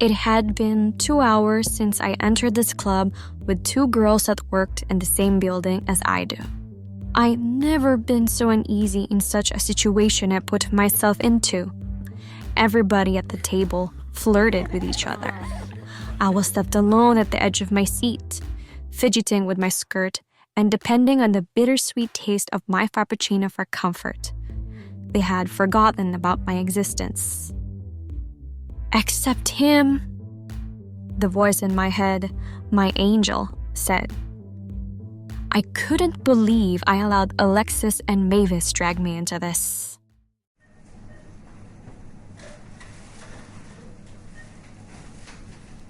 It had been 2 hours since I entered this club with 2 girls that worked in the same building as I do. I'd never been so uneasy in such a situation I put myself into. Everybody at the table flirted with each other. I was left alone at the edge of my seat, fidgeting with my skirt and depending on the bittersweet taste of my frappuccino for comfort. They had forgotten about my existence. "Except him," the voice in my head, my angel, said. I couldn't believe I allowed Alexis and Maevis drag me into this.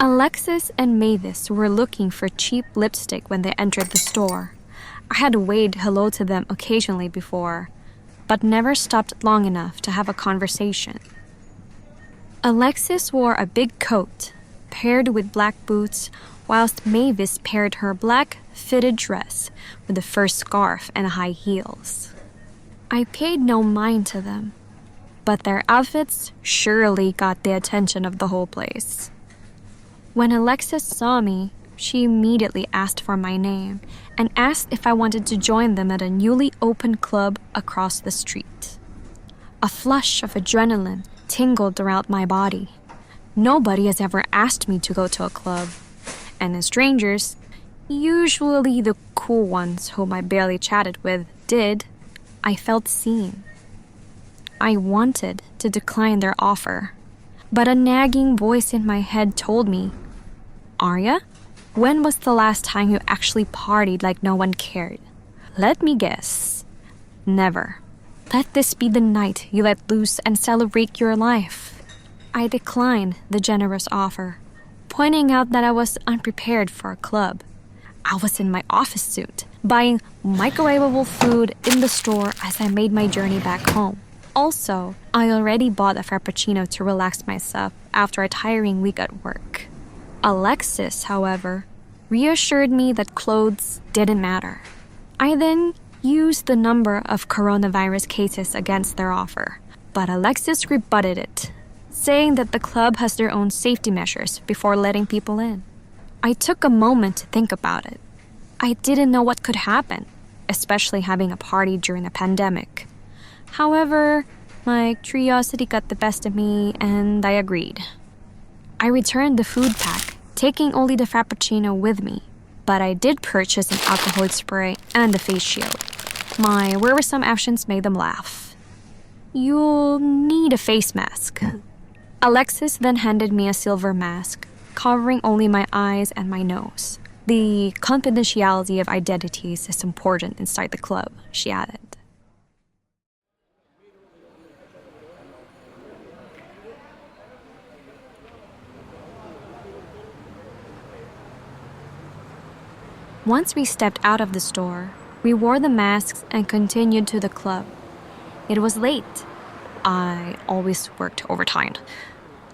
Alexis and Maevis were looking for cheap lipstick when they entered the store. I had waved hello to them occasionally before, but never stopped long enough to have a conversation. Alexis wore a big coat, paired with black boots, whilst Maevis paired her black fitted dress with a fur scarf and high heels. I paid no mind to them, but their outfits surely got the attention of the whole place. When Alexis saw me, she immediately asked for my name and asked if I wanted to join them at a newly opened club across the street. A flush of adrenaline tingled throughout my body. Nobody has ever asked me to go to a club, and as strangers, usually the cool ones whom I barely chatted with, did, I felt seen. I wanted to decline their offer, but a nagging voice in my head told me, "Aria, when was the last time you actually partied like no one cared?" Let me guess. Never. Let this be the night you let loose and celebrate your life. I declined the generous offer, pointing out that I was unprepared for a club. I was in my office suit, buying microwavable food in the store as I made my journey back home. Also, I already bought a frappuccino to relax myself after a tiring week at work. Alexis, however, reassured me that clothes didn't matter. I then used the number of coronavirus cases against their offer, but Alexis rebutted it, saying that the club has their own safety measures before letting people in. I took a moment to think about it. I didn't know what could happen, especially having a party during a pandemic. However, my curiosity got the best of me and I agreed. I returned the food pack, taking only the frappuccino with me, but I did purchase an alcohol spray and a face shield. My worrisome actions made them laugh. "You'll need a face mask." Alexis then handed me a silver mask, covering only my eyes and my nose. "The confidentiality of identities is important inside the club," she added. Once we stepped out of the store, we wore the masks and continued to the club. It was late. I always worked overtime,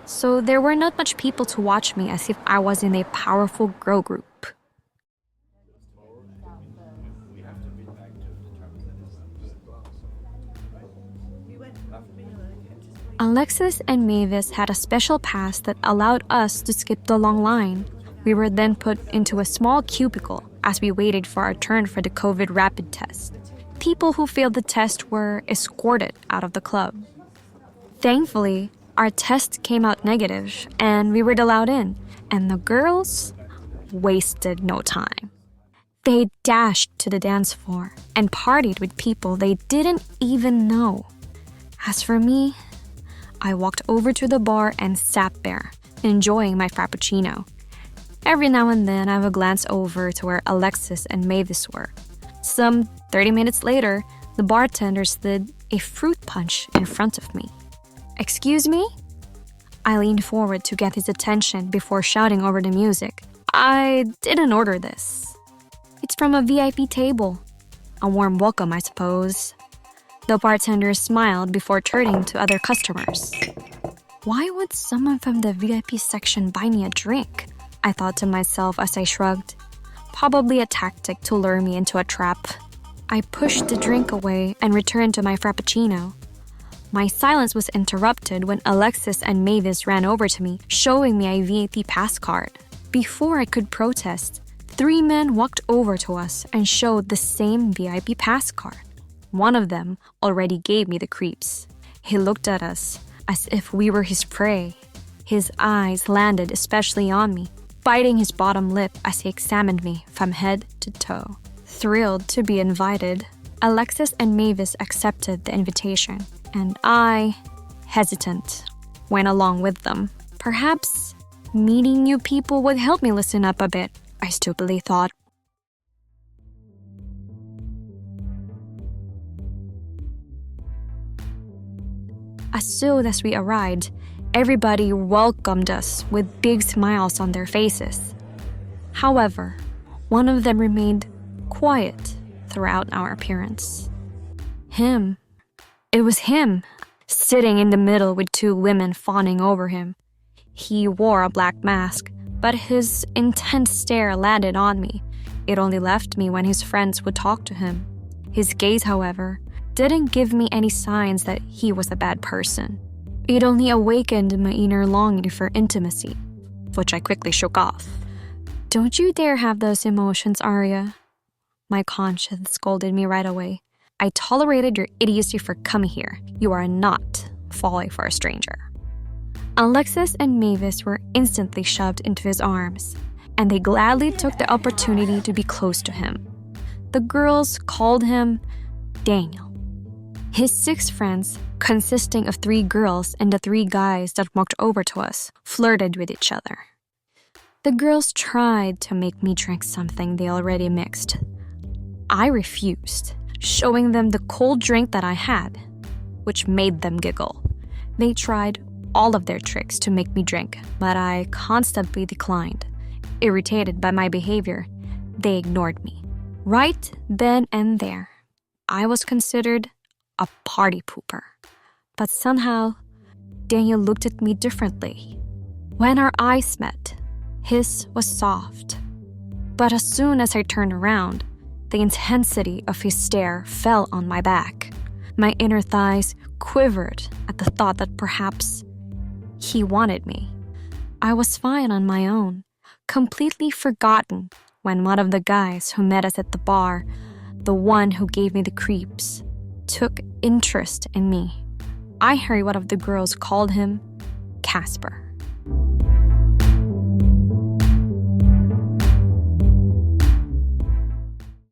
so there were not much people to watch me as if I was in a powerful girl group. Alexis and Maevis had a special pass that allowed us to skip the long line. We were then put into a small cubicle as we waited for our turn for the COVID rapid test. People who failed the test were escorted out of the club. Thankfully, our test came out negative and we were allowed in, and the girls wasted no time. They dashed to the dance floor and partied with people they didn't even know. As for me, I walked over to the bar and sat there, enjoying my frappuccino. Every now and then, I would glance over to where Alexis and Maevis were. Some 30 minutes later, the bartender slid a fruit punch in front of me. "Excuse me?" I leaned forward to get his attention before shouting over the music. "I didn't order this. It's from a VIP table. A warm welcome, I suppose." The bartender smiled before turning to other customers. Why would someone from the VIP section buy me a drink? I thought to myself as I shrugged. Probably a tactic to lure me into a trap. I pushed the drink away and returned to my frappuccino. My silence was interrupted when Alexis and Maevis ran over to me, showing me a VIP pass card. Before I could protest, 3 men walked over to us and showed the same VIP pass card. One of them already gave me the creeps. He looked at us as if we were his prey. His eyes landed especially on me, biting his bottom lip as he examined me from head to toe. Thrilled to be invited, Alexis and Maevis accepted the invitation, and I, hesitant, went along with them. Perhaps meeting new people would help me listen up a bit, I stupidly thought. As soon as we arrived, everybody welcomed us with big smiles on their faces. However, one of them remained quiet throughout our appearance. It was him, sitting in the middle with 2 women fawning over him. He wore a black mask, but his intense stare landed on me. It only left me when his friends would talk to him. His gaze, however, didn't give me any signs that he was a bad person. It only awakened my inner longing for intimacy, which I quickly shook off. "Don't you dare have those emotions, Aria." My conscience scolded me right away. "I tolerated your idiocy for coming here. You are not falling for a stranger." Alexis and Maevis were instantly shoved into his arms, and they gladly took the opportunity to be close to him. The girls called him Daniel. His 6 friends, consisting of 3 girls and the 3 guys that walked over to us, flirted with each other. The girls tried to make me drink something they already mixed. I refused, showing them the cold drink that I had, which made them giggle. They tried all of their tricks to make me drink, but I constantly declined. Irritated by my behavior, they ignored me. Right then and there, I was considered a party pooper. But somehow, Daniel looked at me differently. When our eyes met, his was soft. But as soon as I turned around, the intensity of his stare fell on my back. My inner thighs quivered at the thought that perhaps he wanted me. I was fine on my own, completely forgotten when one of the guys who met us at the bar, the one who gave me the creeps, took interest in me. I heard one of the girls called him Casper.